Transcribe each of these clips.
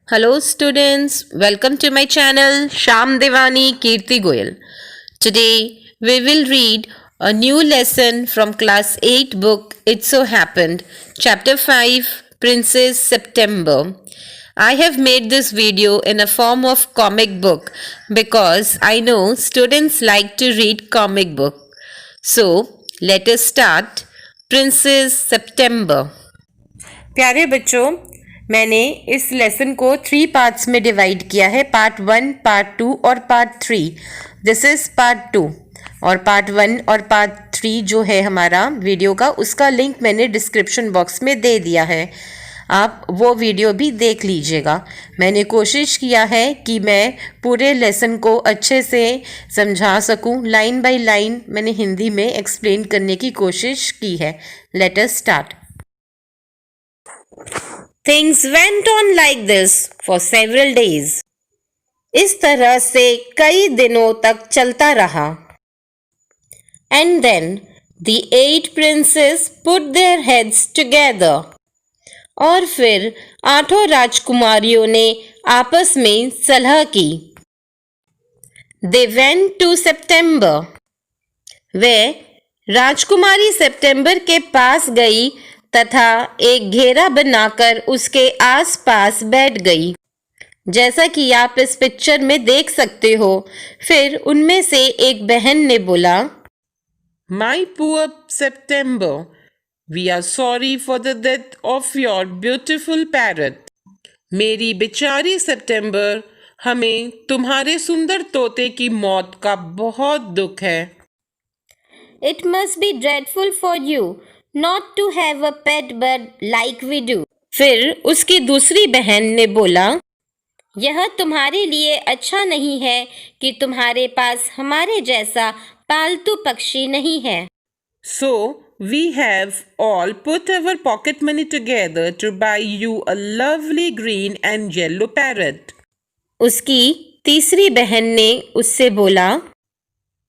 Hello students, welcome to my channel Sham Devani Kirti Goyal. Today we will read a new lesson from class 8 book It So Happened, chapter 5 Princess September. I have made this video in a form of comic book because I know students like to read comic book. So let us start Princess September. प्यारे बच्चों, मैंने इस lesson को 3 parts में divide किया है, part 1, part 2 और part 3. This is part 2 और पार्ट 1 और पार्ट 3 जो है हमारा वीडियो का, उसका लिंक मैंने डिस्क्रिप्शन बॉक्स में दे दिया है. आप वो वीडियो भी देख लीजिएगा. मैंने कोशिश किया है कि मैं पूरे लेसन को अच्छे से समझा सकूं. लाइन बाय लाइन मैंने हिंदी में एक्सप्लेन करने की कोशिश की है. Let us start. Things went on like this for several days. इस तरह से कई दिनों तक चलता रहा. And then the 8 princes put their heads together. और फिर 8 राजकुमारियों ने आपस में सलाह की. They went to September. वे राजकुमारी सितंबर के पास गई तथा एक घेरा बनाकर उसके आसपास बैठ गई, जैसा कि आप इस पिक्चर में देख सकते हो. फिर उनमें से एक बहन ने बोला, My poor September, we are sorry for the death of your beautiful parrot. मेरी बेचारी सितंबर, हमें तुम्हारे सुंदर तोते की मौत का बहुत दुख है. It must be dreadful for you not to have a pet bird like we do. फिर उसकी दूसरी बहन ने बोला, यह तुम्हारे लिए अच्छा नहीं है कि तुम्हारे पास हमारे जैसा पालतू पक्षी नहीं है. So we have all put our pocket money together to buy you a lovely green and yellow parrot. उसकी तीसरी बहन ने उससे बोला,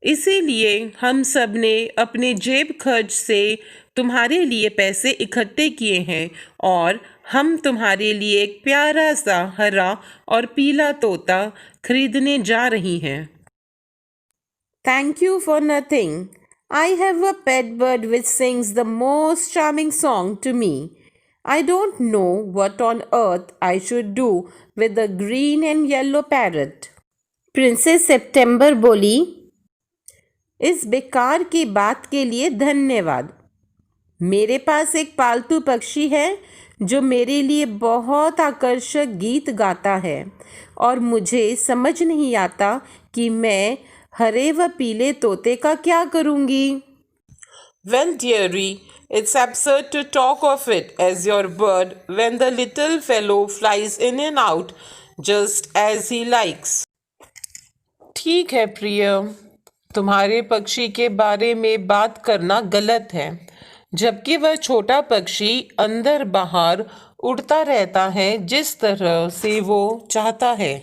इसीलिए हम सब ने अपने जेब खर्च से तुम्हारे लिए पैसे इकट्ठे किए हैं और हम तुम्हारे लिए एक प्यारा सा हरा और पीला तोता खरीदने जा रही हैं. Thank you for nothing. I have a pet bird which sings the most charming song to me. I don't know what on earth I should do with the green and yellow parrot. Princess September बोली, इस बेकार की बात के लिए धन्यवाद. मेरे पास एक पालतू पक्षी है जो मेरे लिए बहुत आकर्षक गीत गाता है और मुझे समझ नहीं आता कि मैं हरे व पीले तोते का क्या करूंगी. Well, dearie, it's absurd to talk of it as your bird when the little fellow flies in and out just as he likes. ठीक है प्रिय, तुम्हारे पक्षी के बारे में बात करना गलत है, जबकि वह छोटा पक्षी अंदर बाहर उड़ता रहता है जिस तरह से वो चाहता है.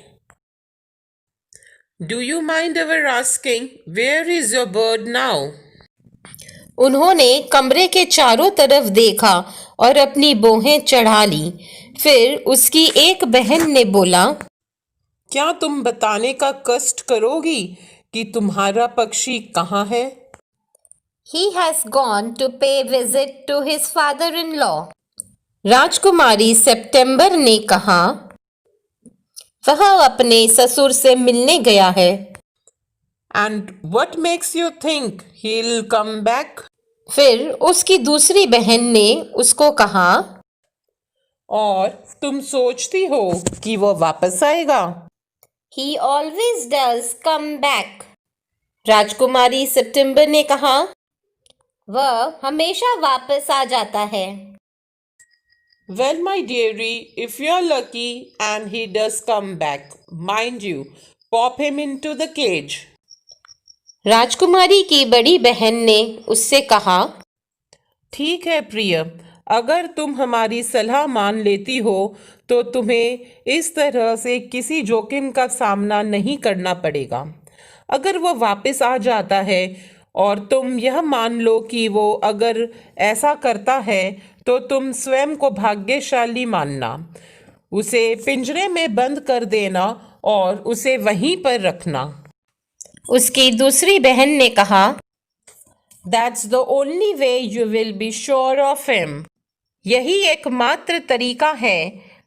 Do you mind ever asking where is your bird now? उन्होंने कमरे के चारों तरफ देखा और अपनी बोहें चढ़ा ली. फिर उसकी एक बहन ने बोला, क्या तुम बताने का कष्ट करोगी कि तुम्हारा पक्षी कहाँ है? He has gone to pay visit to his father-in-law. Rajkumari September ने कहा, वह अपने ससुर से मिलने गया है. And what makes you think he'll come back? फिर उसकी दूसरी बहन ने उसको कहा, और तुम सोचती हो कि वो वापस आएगा? He always does come back. Rajkumari September ने कहा, वह हमेशा वापस आ जाता है. Well, my dearie, if you're lucky and he does come back, mind you, pop him into the cage. राजकुमारी की बड़ी बहन ने उससे कहा, ठीक है प्रिय, अगर तुम हमारी सलाह मान लेती हो तो तुम्हें इस तरह से किसी जोखिम का सामना नहीं करना पड़ेगा. अगर वो वापस आ जाता है और तुम यह मान लो कि वो अगर ऐसा करता है तो तुम स्वयं को भाग्यशाली मानना. उसे पिंजरे में बंद कर देना और उसे वहीं पर रखना। उसकी दूसरी बहन ने कहा, That's the only way you will be sure of him. यही एकमात्र तरीका है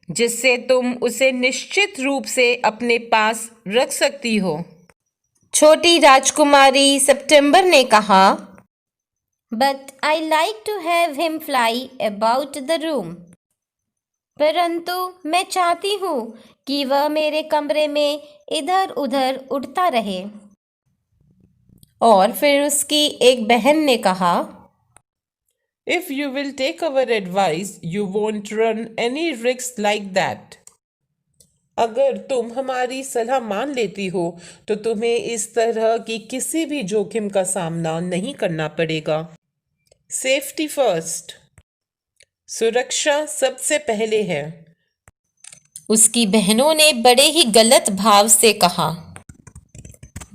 जिससे तुम उसे निश्चित रूप से अपने पास रख सकती हो। छोटी राजकुमारी सितंबर ने कहा, But I like to have him fly about the room. परंतु मैं चाहती हूँ कि वह मेरे कमरे में इधर उधर उड़ता रहे। और फिर उसकी एक बहन ने कहा, If you will take our advice, you won't run any risks like that. अगर तुम हमारी सलाह मान लेती हो तो तुम्हें इस तरह की किसी भी जोखिम का सामना नहीं करना पड़ेगा। सेफ्टी फर्स्ट, सुरक्षा सबसे पहले है। उसकी बहनों ने बड़े ही गलत भाव से कहा।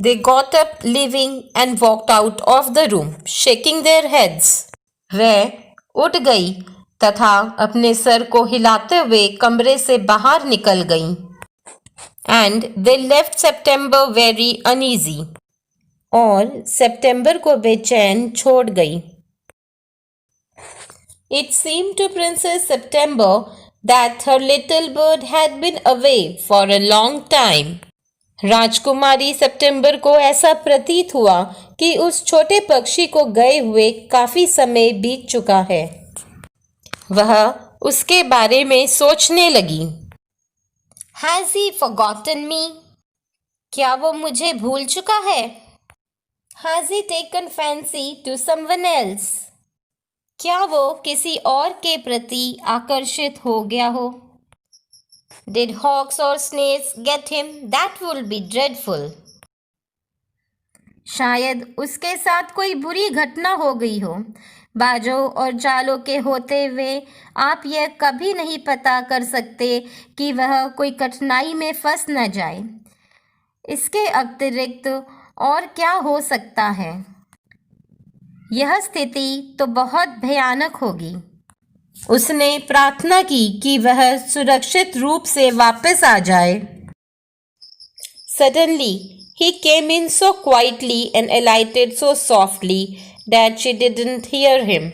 They got up leaving and walked out of the room, shaking their heads. वह उठ गई तथा अपने सर को हिलाते हुए कमरे से बाहर निकल गईं। And they left September very uneasy. और सितंबर को बेचैन छोड़ गई। It seemed to Princess September that her little bird had been away for a long time. राजकुमारी सितंबर को ऐसा प्रतीत हुआ कि उस छोटे पक्षी को गए हुए काफी समय बीत चुका है। वह उसके बारे में सोचने लगी। Has he forgotten me? क्या वो मुझे भूल चुका है? Has he taken fancy to someone else? क्या वो किसी और के प्रति आकर्षित हो गया हो? Did hawks or snakes get him? That will be dreadful. शायद उसके साथ कोई बुरी घटना हो गई हो। बाजों और जालों के होते हुए आप यह कभी नहीं पता कर सकते कि वह कोई कठिनाई में फंस न जाए। इसके अतिरिक्त और क्या हो सकता है? यह स्थिति तो बहुत भयानक होगी। उसने प्रार्थना की कि वह सुरक्षित रूप से वापस आ जाए। Suddenly, he came in so quietly and alighted so softly that she didn't hear him.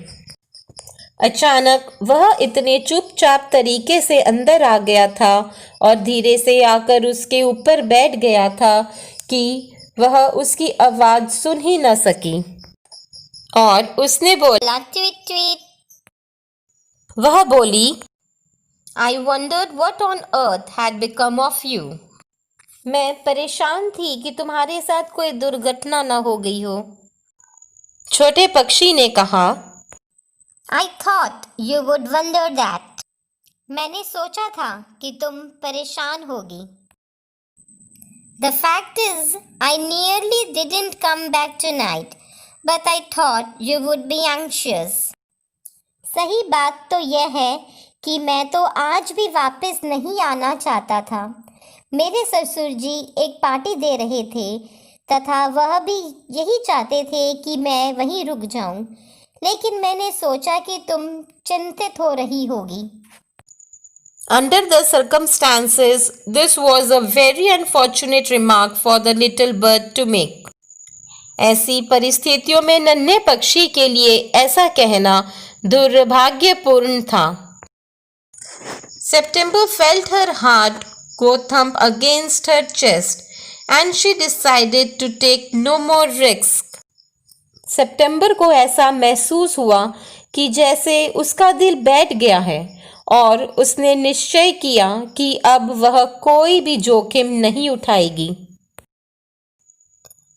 अचानक वह इतने चुपचाप तरीके से अंदर आ गया था और धीरे से आकर उसके ऊपर बैठ गया था कि वह उसकी आवाज सुन ही न सकी। और उसने बोला, ट्वीट ट्वीट। वह बोली, I wondered what on earth had become of you. मैं परेशान थी कि तुम्हारे साथ कोई दुर्घटना न हो गई हो। छोटे पक्षी ने कहा, I thought you would wonder that. मैंने सोचा था कि तुम परेशान होगी। The fact is, I nearly didn't come back tonight, but I thought you would be anxious. सही बात तो यह है कि मैं तो आज भी वापस नहीं आना चाहता था। मेरे ससुर जी एक पार्टी दे रहे थे तथा वह भी यही चाहते थे कि मैं वहीं रुक जाऊं, लेकिन मैंने सोचा कि तुम चिंतित हो रही होगी। Under the circumstances, this was a very unfortunate remark for the little bird to make. ऐसी परिस्थितियों में नन्हे पक्षी के लिए ऐसा कहना दुर्भाग्यपूर्ण था। September felt her heart go thump against her chest and she decided to take no more risk. सितंबर को ऐसा महसूस हुआ कि जैसे उसका दिल बैठ गया है और उसने निश्चय किया कि अब वह कोई भी जोखिम नहीं उठाएगी।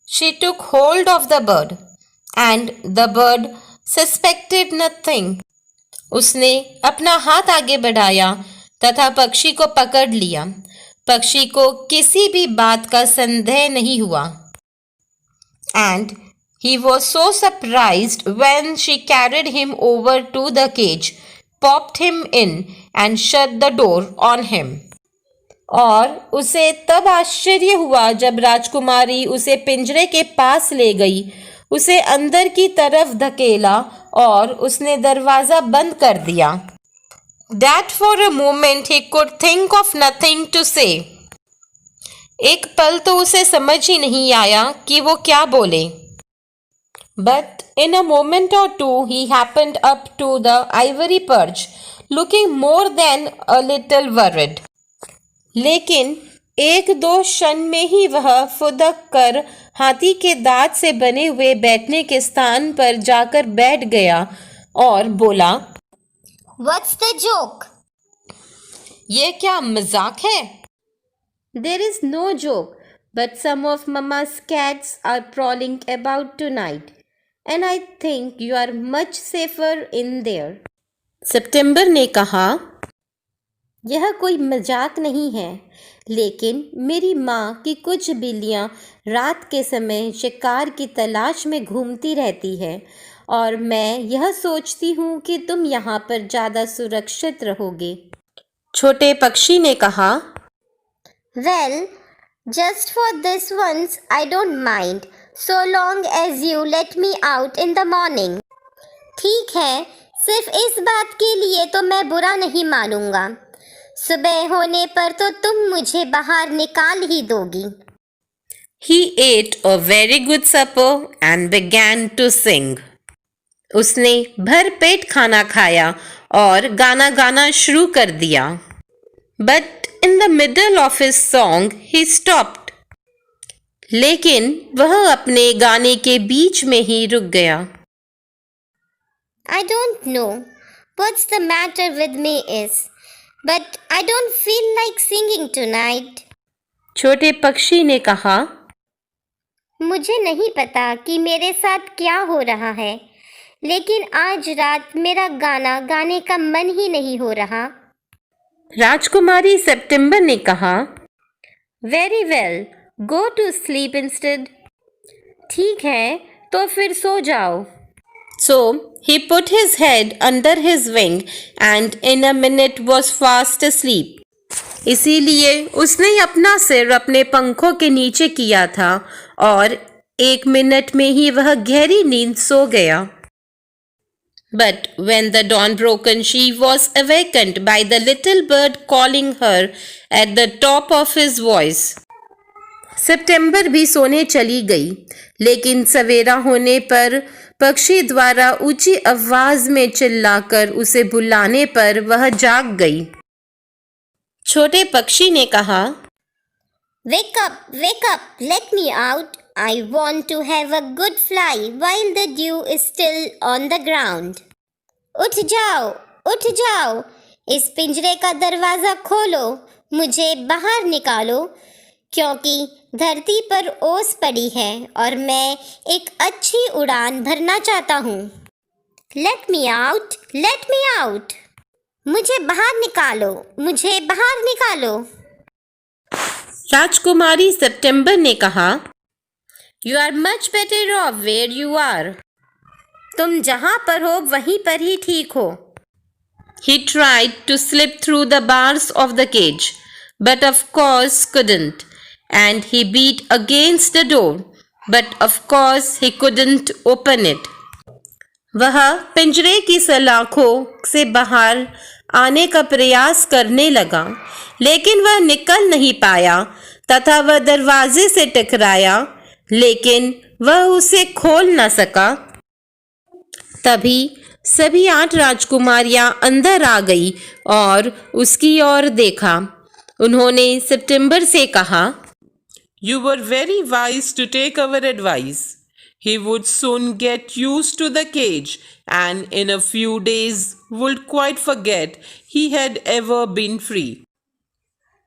She took hold of the bird and the bird suspected nothing. उसने अपना हाथ आगे बढ़ाया तथा पक्षी को पकड़ लिया। पक्षी को किसी भी बात का संदेह नहीं हुआ। And he was so surprised when she carried him over to the cage, popped him in and shut the door on him. और उसे तब आश्चर्य हुआ जब राजकुमारी उसे पिंजरे के पास ले गई, उसे अंदर की तरफ धकेला और उसने दरवाज़ा बंद कर दिया। that for a moment he could think of nothing to say. एक पल तो उसे समझ ही नहीं आया कि वो क्या बोले. But in a moment or two he happened up to the ivory perch, looking more than a little worried. लेकिन एक दो क्षण में ही वह फुदक कर हाथी के दांत से बने हुए बैठने के स्थान पर जाकर बैठ गया और बोला, What's the joke? ये क्या मजाक है? There is no joke, but some of Mama's cats are prowling about tonight, and I think you are much safer in there. सितंबर ने कहा, यह कोई मजाक नहीं है, लेकिन मेरी माँ की कुछ बिल्लियाँ रात के समय शिकार की तलाश में घूमती रहती है और मैं यह सोचती हूँ कि तुम यहाँ पर ज़्यादा सुरक्षित रहोगे. छोटे पक्षी ने कहा, Well, just for this once, I don't mind, so long as you let me out in the morning. ठीक है, सिर्फ इस बात के लिए तो मैं बुरा नहीं मानूंगा. सुबह होने पर तो तुम मुझे बाहर निकाल ही दोगी. He ate a very good supper and began to sing. उसने भरपेट खाना खाया और गाना गाना शुरू कर दिया. But in the middle of his song he stopped. लेकिन वह अपने गाने के बीच में ही रुक गया. I don't know what's the matter with me is, but I don't feel like singing tonight. छोटे पक्षी ने कहा, मुझे नहीं पता कि मेरे साथ क्या हो रहा है, लेकिन आज रात मेरा गाना गाने का मन ही नहीं हो रहा. राजकुमारी सितंबर ने कहा, very well, go to sleep instead. ठीक है, तो फिर सो जाओ. So he put his head under his wing and in a minute was fast asleep. इसीलिए उसने अपना सिर अपने पंखों के नीचे किया था और 1 मिनट में ही वह गहरी नींद सो गया. But when the dawn broke she was awakened by the little bird calling her at the top of his voice. सितंबर भी सोने चली गई, लेकिन सवेरा होने पर पक्षी द्वारा ऊंची आवाज में चिल्लाकर उसे बुलाने पर वह जाग गई. छोटे पक्षी ने कहा, Wake up, let me out. I want to have a good fly while the dew is still on the ground. उठ जाओ, इस पिंजरे का दरवाज़ा खोलो, मुझे बाहर निकालो, क्योंकि धरती पर ओस पड़ी है और मैं एक अच्छी उड़ान भरना चाहता हूँ. Let me out. मुझे बाहर निकालो. राजकुमारी सितंबर ने कहा, You are much better off where you are. तुम जहाँ पर हो वहीं पर ही ठीक हो. He tried to slip through the bars of the cage, but of course couldn't. And he beat against the door, but of course he couldn't open it. वह पिंजरे की सलाखों से बाहर आने का प्रयास करने लगा, लेकिन वह निकल नहीं पाया तथा वह दरवाजे से टकराया, लेकिन वह उसे खोल न सका. तभी सभी 8 राजकुमारियां अंदर आ गई और उसकी ओर देखा. उन्होंने सितंबर से कहा, You were very wise to take our advice. He would soon get used to the cage and in a few days would quite forget he had ever been free.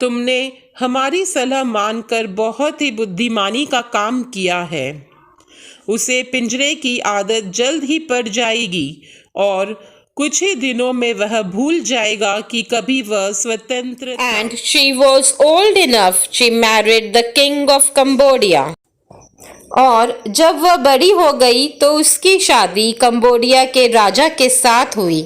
तुमने हमारी सलाह मानकर बहुत ही बुद्धिमानी का काम किया है. उसे पिंजरे की आदत जल्द ही पड़ जाएगी और कुछ ही दिनों में वह भूल जाएगा कि कभी वह स्वतंत्र था. And she was old enough, she married the king of Cambodia. और जब वह बड़ी हो गई तो उसकी शादी कंबोडिया के राजा के साथ हुई.